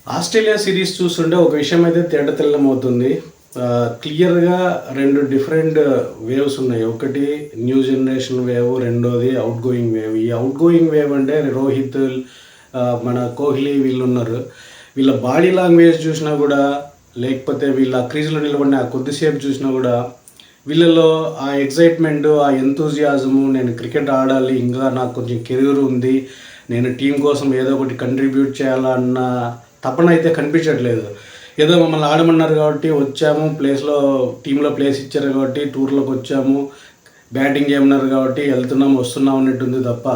Australia series చూస్తుంటే ఒక విషయం అయితే తేటతెల్లమవుతుంది. క్లియర్‌గా 2 డిఫరెంట్ వేవ్స్ ఉన్నాయి. ఒకటి న్యూ జనరేషన్ వేవ్, రెండోది ఔట్ గోయింగ్ వేవ్. ఈ ఔట్ గోయింగ్ వేవ్ అంటే రోహిత్, మన కోహ్లీ వీళ్ళున్నారు. వీళ్ళ బాడీ లాంగ్వేజ్ చూసినా కూడా, లేకపోతే వీళ్ళ క్రీజ్‌లో నిలబడిన ఆ కొద్దిసేపు చూసినా కూడా, వీళ్ళలో ఆ ఎక్సైట్‌మెంట్, ఆ ఎంతూజియాజము, నేను క్రికెట్ ఆడాలి, ఇంకా నాకు కొంచెం కెరీర్ ఉంది, నేను టీం కోసం ఏదో ఒకటి కంట్రిబ్యూట్ చేయాలన్న తపన అయితే కనిపించట్లేదు. ఏదో మమ్మల్ని ఆడమన్నారు కాబట్టి వచ్చాము, టీంలో ప్లేస్ ఇచ్చారు కాబట్టి టూర్లోకి వచ్చాము, బ్యాటింగ్ చేయమన్నారు కాబట్టి వెళ్తున్నాము, వస్తున్నాం అన్నట్టుంది తప్ప,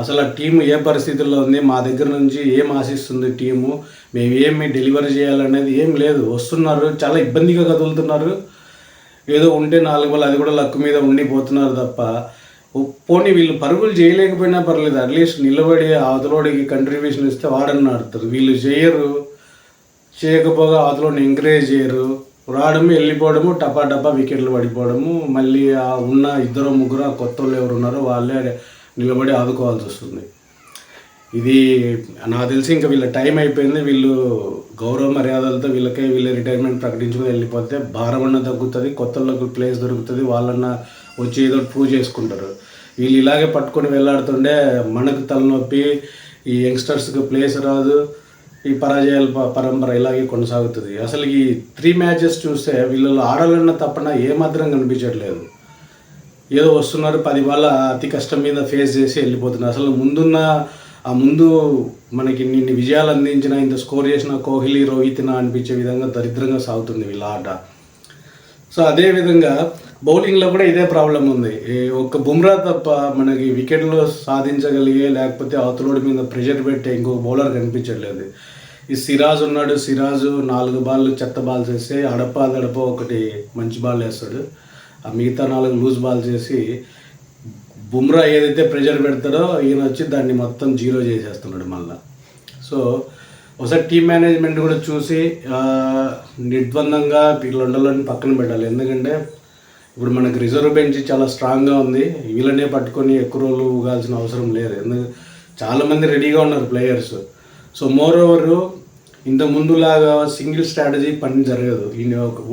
అసలు ఆ టీం ఏ పరిస్థితుల్లో ఉంది, మా దగ్గర నుంచి ఏం ఆశిస్తుంది టీము, మేము ఏమి డెలివరీ చేయాలనేది ఏం లేదు. వస్తున్నారు, చాలా ఇబ్బందిగా కదులుతున్నారు, ఏదో ఉంటే 4 బాల్ అది కూడా లక్ మీద ఉండిపోతున్నారు తప్ప, పోనీ వీళ్ళు పరుగులు చేయలేకపోయినా పర్లేదు, అట్లీస్ట్ నిలబడి అవతలోడికి కంట్రిబ్యూషన్ ఇస్తే వాడని ఆడతారు. వీళ్ళు చేయరు, చేయకపోగా అవతలోని ఎంకరేజ్ చేయరు, రావడము వెళ్ళిపోవడము, టపా టపా వికెట్లు పడిపోవడము, మళ్ళీ ఆ ఉన్న 2-3 కొత్త వాళ్ళు ఎవరు ఉన్నారో వాళ్ళే నిలబడి ఆదుకోవాల్సి వస్తుంది. ఇది నాకు తెలిసి ఇంకా వీళ్ళ టైం అయిపోయింది. వీళ్ళు గౌరవ మర్యాదలతో వీళ్ళ రిటైర్మెంట్ ప్రకటించుకుని వెళ్ళిపోతే భారం అన్న తగ్గుతుంది, కొత్త వాళ్ళకి ప్లేస్ దొరుకుతుంది, వాళ్ళన్న వచ్చి ఏదో ప్రూవ్ చేసుకుంటారు. వీళ్ళు ఇలాగే పట్టుకొని వెళ్ళాడుతుండే మనకు తలనొప్పి, ఈ యంగ్స్టర్స్కి ప్లేస్ రాదు, ఈ పరాజయాల పరంపర ఇలాగే కొనసాగుతుంది. అసలు ఈ 3 మ్యాచెస్ చూస్తే వీళ్ళలో ఆడాలన్న తప్పన ఏమాత్రం కనిపించట్లేదు. ఏదో వస్తున్నారు, 10 బాళ్ళ అతి కష్టం మీద ఫేస్ చేసి వెళ్ళిపోతున్నారు. అసలు ముందు మనకి ఇన్ని విజయాలు అందించిన, ఇంత స్కోర్ చేసిన కోహ్లీ, రోహిత్న అనిపించే విధంగా దరిద్రంగా సాగుతుంది వీళ్ళ ఆట. సో అదేవిధంగా బౌలింగ్లో కూడా ఇదే ప్రాబ్లం ఉంది. ఒక్క బుమ్రా తప్ప మనకి వికెట్లో సాధించగలిగే, లేకపోతే అవతలోడి మీద ప్రెషర్ పెట్టే ఇంకొక బౌలర్ కనిపించట్లేదు. ఈ సిరాజ్ ఉన్నాడు, సిరాజు 4 బాల్ చెత్త బాల్స్ వేస్తే అడప ఒకటి మంచి బాల్ వేస్తాడు, ఆ మిగతా 4 లూజ్ బాల్స్ వేసి బుమ్రా ఏదైతే ప్రెషర్ పెడతాడో ఈయన వచ్చి దాన్ని మొత్తం జీరో చేసేస్తున్నాడు మళ్ళీ. సో ఒకసారి టీమ్ మేనేజ్మెంట్ కూడా చూసి నిర్ద్వందంగా వీళ్ళని పక్కన పెట్టాలి. ఎందుకంటే ఇప్పుడు మనకు రిజర్వ్ బెంచ్ చాలా స్ట్రాంగ్గా ఉంది, వీళ్ళనే పట్టుకొని ఎక్కువ రోజులు ఊగాల్సిన అవసరం లేదు. చాలామంది రెడీగా ఉన్నారు ప్లేయర్స్. సో మోర్ ఓవర్ ఇంత ముందులాగా సింగిల్ స్ట్రాటజీ పని జరగదు.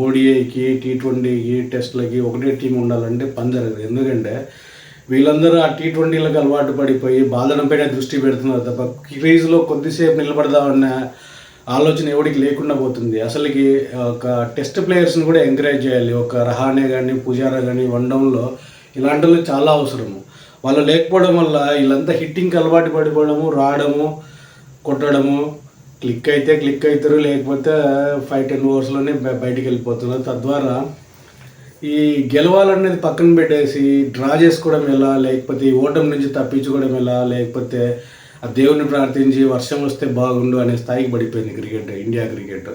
ఓడిఐకి, T20కి, టెస్ట్లకి ఒకటే టీం ఉండాలంటే పని జరగదు. ఎందుకంటే వీళ్ళందరూ ఆ T20లకు అలవాటు పడిపోయి బాధనపైన దృష్టి పెడుతున్నారు తప్ప క్రీజ్లో కొద్దిసేపు నిలబడదామన్న ఆలోచన ఎవరికి లేకుండా పోతుంది. అసలుకి ఒక టెస్ట్ ప్లేయర్స్ని కూడా ఎంకరేజ్ చేయాలి. ఒక రహానే కానీ, పుజారా కానీ వన్డౌన్లో ఇలాంటి వాళ్ళు చాలా అవసరము. వాళ్ళు లేకపోవడం వల్ల వీళ్ళంతా హిట్టింగ్కి అలవాటు పడిపోవడము, రావడము, కొట్టడము, క్లిక్ అయితే క్లిక్ అవుతారు, లేకపోతే 5-10 ఓవర్స్లోనే బయటికి వెళ్ళిపోతున్నారు. తద్వారా ఈ గెలవాలనేది పక్కన పెట్టేసి డ్రా చేసుకోవడం ఎలా, లేకపోతే ఈ ఓటమి నుంచి తప్పించుకోవడం ఎలా, లేకపోతే ఆ దేవుని ప్రార్థించి వర్షం వస్తే బాగుండు అనే స్థాయికి పడిపోయింది ఇండియా క్రికెట్.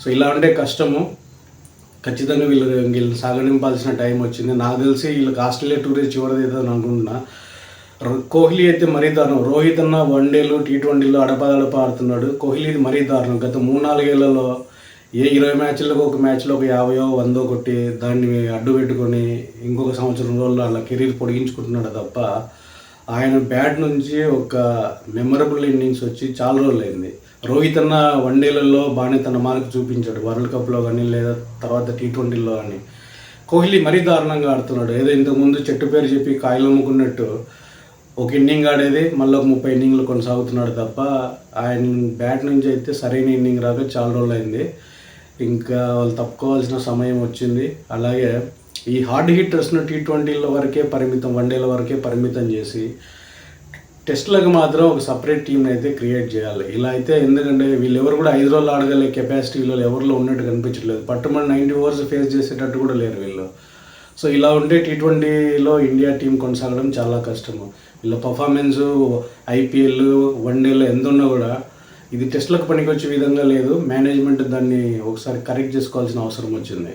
సో ఇలా ఉంటే కష్టము. ఖచ్చితంగా వీళ్ళు సాగనింపాల్సిన టైం వచ్చింది. నాకు తెలిసి వీళ్ళకి ఆస్ట్రేలియా టూరే చివరిది అవుతుంది అనుకుంటున్నా. కోహ్లీ అయితే మరీ దారుణం. రోహిత్ అన్న వన్డేలు, T20లో అడప ఆడుతున్నాడు. కోహ్లీది మరీ దారుణం. గత 3-4 ఏళ్లలో 20 మ్యాచ్లకు ఒక మ్యాచ్లో ఒక 50-100 కొట్టి దాన్ని అడ్డు పెట్టుకొని ఇంకొక సంవత్సరం రోజుల్లో అలా కెరీర్ పొడిగించుకుంటున్నాడు తప్ప, ఆయన బ్యాట్ నుంచి ఒక మెమరబుల్ ఇన్నింగ్స్ వచ్చి చాలా రోజులైంది. రోహిత్ అన్న వన్డేలలో బాగానే తన మార్కు చూపించాడు, వరల్డ్ కప్లో కానీ లేదా తర్వాత T20లో కానీ. కోహ్లీ మరీ దారుణంగా ఆడుతున్నాడు. ఏదో ఇంతకుముందు చెట్టు పేరు చెప్పి కాయలు అమ్ముకున్నట్టు ఒక ఇన్నింగ్ ఆడేది మళ్ళీ ఒక 30 ఇన్నింగ్లు కొనసాగుతున్నాడు తప్ప, ఆయన బ్యాట్ నుంచి అయితే సరైన ఇన్నింగ్ రాక చాలా రోజులైంది. ఇంకా వాళ్ళు తప్పుకోవాల్సిన సమయం వచ్చింది. అలాగే ఈ హార్డ్ హిట్టర్స్ను T20ల వరకే పరిమితం, వన్డేల వరకే పరిమితం చేసి టెస్ట్లకు మాత్రం ఒక సపరేట్ టీంని అయితే క్రియేట్ చేయాలి. ఇలా అయితే, ఎందుకంటే వీళ్ళు ఎవరు కూడా 5 రోజులు ఆడగలే కెపాసిటీ వీళ్ళు ఎవరిలో ఉన్నట్టు కనిపించట్లేదు. పట్టుమని 90 ఓవర్స్ ఫేస్ చేసేటట్టు కూడా లేరు వీళ్ళు. సో ఇలా ఉంటే T20లో ఇండియా టీం కొనసాగడం చాలా కష్టము. వీళ్ళ పర్ఫార్మెన్సు IPL, వన్డేలో ఎంత ఉన్నా కూడా ఇది టెస్ట్లకు పనికొచ్చే విధంగా లేదు. మేనేజ్మెంట్ దాన్ని ఒకసారి కరెక్ట్ చేసుకోవాల్సిన అవసరం వచ్చింది.